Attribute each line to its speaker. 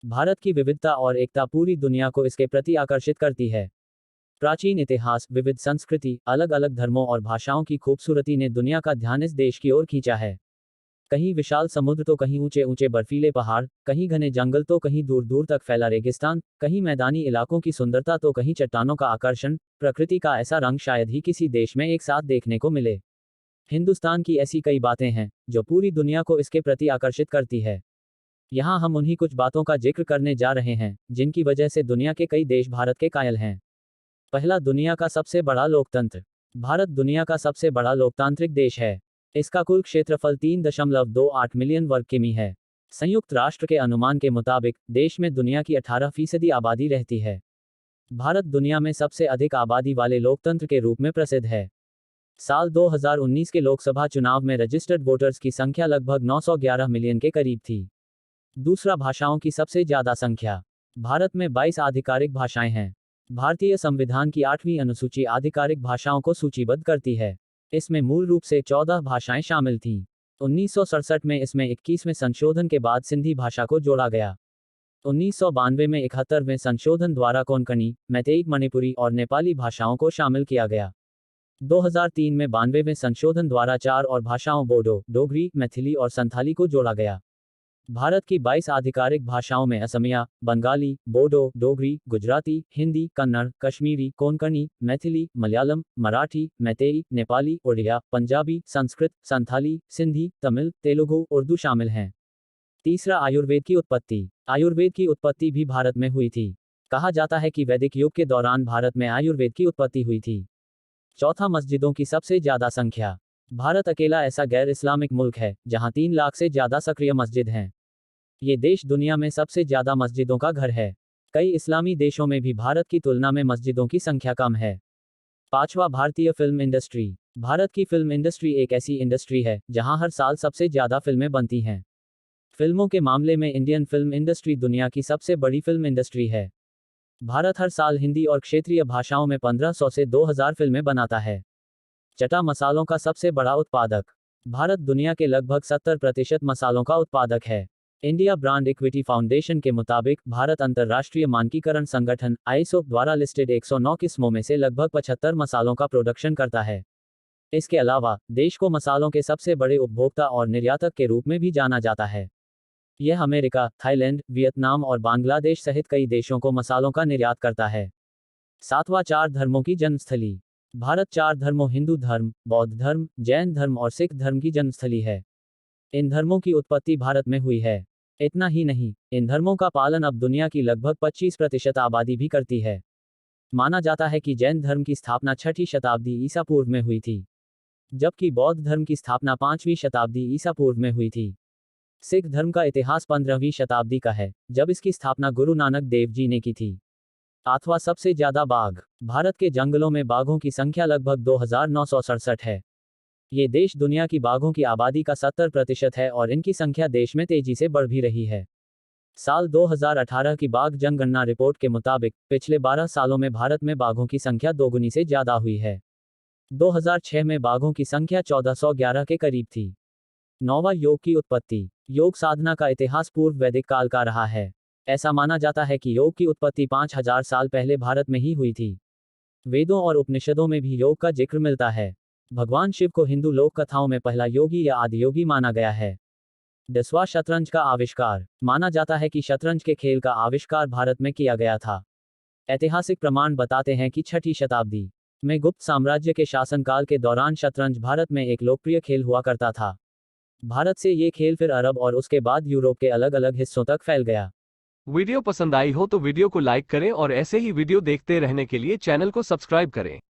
Speaker 1: भारत की विविधता और एकता पूरी दुनिया को इसके प्रति आकर्षित करती है। प्राचीन इतिहास, विविध संस्कृति, अलग अलग धर्मों और भाषाओं की खूबसूरती ने दुनिया का ध्यान इस देश की ओर खींचा है। कहीं विशाल समुद्र तो कहीं ऊंचे ऊंचे बर्फीले पहाड़, कहीं घने जंगल तो कहीं दूर दूर तक फैला रेगिस्तान, कहीं मैदानी इलाकों की सुंदरता तो कहीं चट्टानों का आकर्षण। प्रकृति का ऐसा रंग शायद ही किसी देश में एक साथ देखने को मिले। हिंदुस्तान की ऐसी कई बातें हैं जो पूरी दुनिया को इसके प्रति आकर्षित करती है। यहाँ हम उन्हीं कुछ बातों का जिक्र करने जा रहे हैं जिनकी वजह से दुनिया के कई देश भारत के कायल हैं। पहला, दुनिया का सबसे बड़ा लोकतंत्र। भारत दुनिया का सबसे बड़ा लोकतांत्रिक देश है। इसका कुल क्षेत्रफल 3.28 मिलियन वर्ग किमी है। संयुक्त राष्ट्र के अनुमान के मुताबिक देश में दुनिया की 18% आबादी रहती है। भारत दुनिया में सबसे अधिक आबादी वाले लोकतंत्र के रूप में प्रसिद्ध है। साल 2019 के लोकसभा चुनाव में रजिस्टर्ड वोटर्स की संख्या लगभग 911 मिलियन के करीब थी। दूसरा, भाषाओं की सबसे ज्यादा संख्या। भारत में 22 आधिकारिक भाषाएं हैं। भारतीय संविधान की 8वीं अनुसूची आधिकारिक भाषाओं को सूचीबद्ध करती है। इसमें मूल रूप से 14 भाषाएं शामिल थीं। 1967 में इसमें 21वें संशोधन के बाद सिंधी भाषा को जोड़ा गया। 1992 में 71वें संशोधन द्वारा कोंकणी, मैतेई, मणिपुरी और नेपाली भाषाओं को शामिल किया गया। 2003 में 92वें संशोधन द्वारा 4 और भाषाओं बोडो, डोगरी, मैथिली और संथाली को जोड़ा गया। भारत की 22 आधिकारिक भाषाओं में असमिया, बंगाली, बोडो, डोगरी, गुजराती, हिंदी, कन्नड़, कश्मीरी, कोंकणी, मैथिली, मलयालम, मराठी, मैतेई, नेपाली, उड़िया, पंजाबी, संस्कृत, संथाली, सिंधी, तमिल, तेलुगु, उर्दू शामिल हैं। तीसरा, आयुर्वेद की उत्पत्ति। आयुर्वेद की उत्पत्ति भी भारत में हुई थी। कहा जाता है कि वैदिक युग के दौरान भारत में आयुर्वेद की उत्पत्ति हुई थी। चौथा, मस्जिदों की सबसे ज्यादा संख्या। भारत अकेला ऐसा गैर इस्लामिक मुल्क है जहां 3 लाख से ज्यादा सक्रिय मस्जिद हैं। ये देश दुनिया में सबसे ज्यादा मस्जिदों का घर है। कई इस्लामी देशों में भी भारत की तुलना में मस्जिदों की संख्या कम है। पांचवा, भारतीय फिल्म इंडस्ट्री। भारत की फिल्म इंडस्ट्री एक ऐसी इंडस्ट्री है जहां हर साल सबसे ज्यादा फिल्में बनती हैं। फिल्मों के मामले में इंडियन फिल्म इंडस्ट्री दुनिया की सबसे बड़ी फिल्म इंडस्ट्री है। भारत हर साल हिंदी और क्षेत्रीय भाषाओं में 1500 से 2000 फिल्में बनाता है। चटा, मसालों का सबसे बड़ा उत्पादक। भारत दुनिया के लगभग 70% मसालों का उत्पादक है। इंडिया ब्रांड इक्विटी फाउंडेशन के मुताबिक भारत अंतर्राष्ट्रीय मानकीकरण संगठन ISO द्वारा लिस्टेड 109 किस्मों में से लगभग 75 मसालों का प्रोडक्शन करता है। इसके अलावा देश को मसालों के सबसे बड़े उपभोक्ता और निर्यातक के रूप में भी जाना जाता है। यह अमेरिका, थाईलैंड, वियतनाम और बांग्लादेश सहित कई देशों को मसालों का निर्यात करता है। सातवां, 4 धर्मों की जन्मस्थली। भारत 4 धर्मों हिंदू धर्म, बौद्ध धर्म, जैन धर्म और सिख धर्म की जन्मस्थली है। इन धर्मों की उत्पत्ति भारत में हुई है। इतना ही नहीं, इन धर्मों का पालन अब दुनिया की लगभग 25% आबादी भी करती है। माना जाता है कि जैन धर्म की स्थापना 6वीं शताब्दी ईसा पूर्व में हुई थी, जबकि बौद्ध धर्म की स्थापना 5वीं शताब्दी ईसा पूर्व में हुई थी। सिख धर्म का इतिहास 15वीं शताब्दी का है, जब इसकी स्थापना गुरु नानक देव जी ने की थी। आठवां, सबसे ज्यादा बाघ। भारत के जंगलों में बाघों की संख्या लगभग 2967 है। ये देश दुनिया की बाघों की आबादी का 70% है और इनकी संख्या देश में तेजी से बढ़ भी रही है। साल 2018 की बाघ जनगणना रिपोर्ट के मुताबिक पिछले 12 सालों में भारत में बाघों की संख्या दोगुनी से ज्यादा हुई है। 2006 में बाघों की संख्या 1411 के करीब थी। नौवां, योग की उत्पत्ति। योग साधना का इतिहास पूर्व वैदिक काल का रहा है। ऐसा माना जाता है कि योग की उत्पत्ति 5000 साल पहले भारत में ही हुई थी। वेदों और उपनिषदों में भी योग का जिक्र मिलता है। भगवान शिव को हिंदू लोक कथाओं में पहला योगी या आदियोगी माना गया है। 10वां, शतरंज का आविष्कार। माना जाता है कि शतरंज के खेल का आविष्कार भारत में किया गया था। ऐतिहासिक प्रमाण बताते हैं कि 6वीं शताब्दी में गुप्त साम्राज्य के शासनकाल के दौरान शतरंज भारत में एक लोकप्रिय खेल हुआ करता था। भारत से ये खेल फिर अरब और उसके बाद यूरोप के अलग अलग हिस्सों तक फैल गया।
Speaker 2: वीडियो पसंद आई हो तो वीडियो को लाइक करें और ऐसे ही वीडियो देखते रहने के लिए चैनल को सब्सक्राइब करें।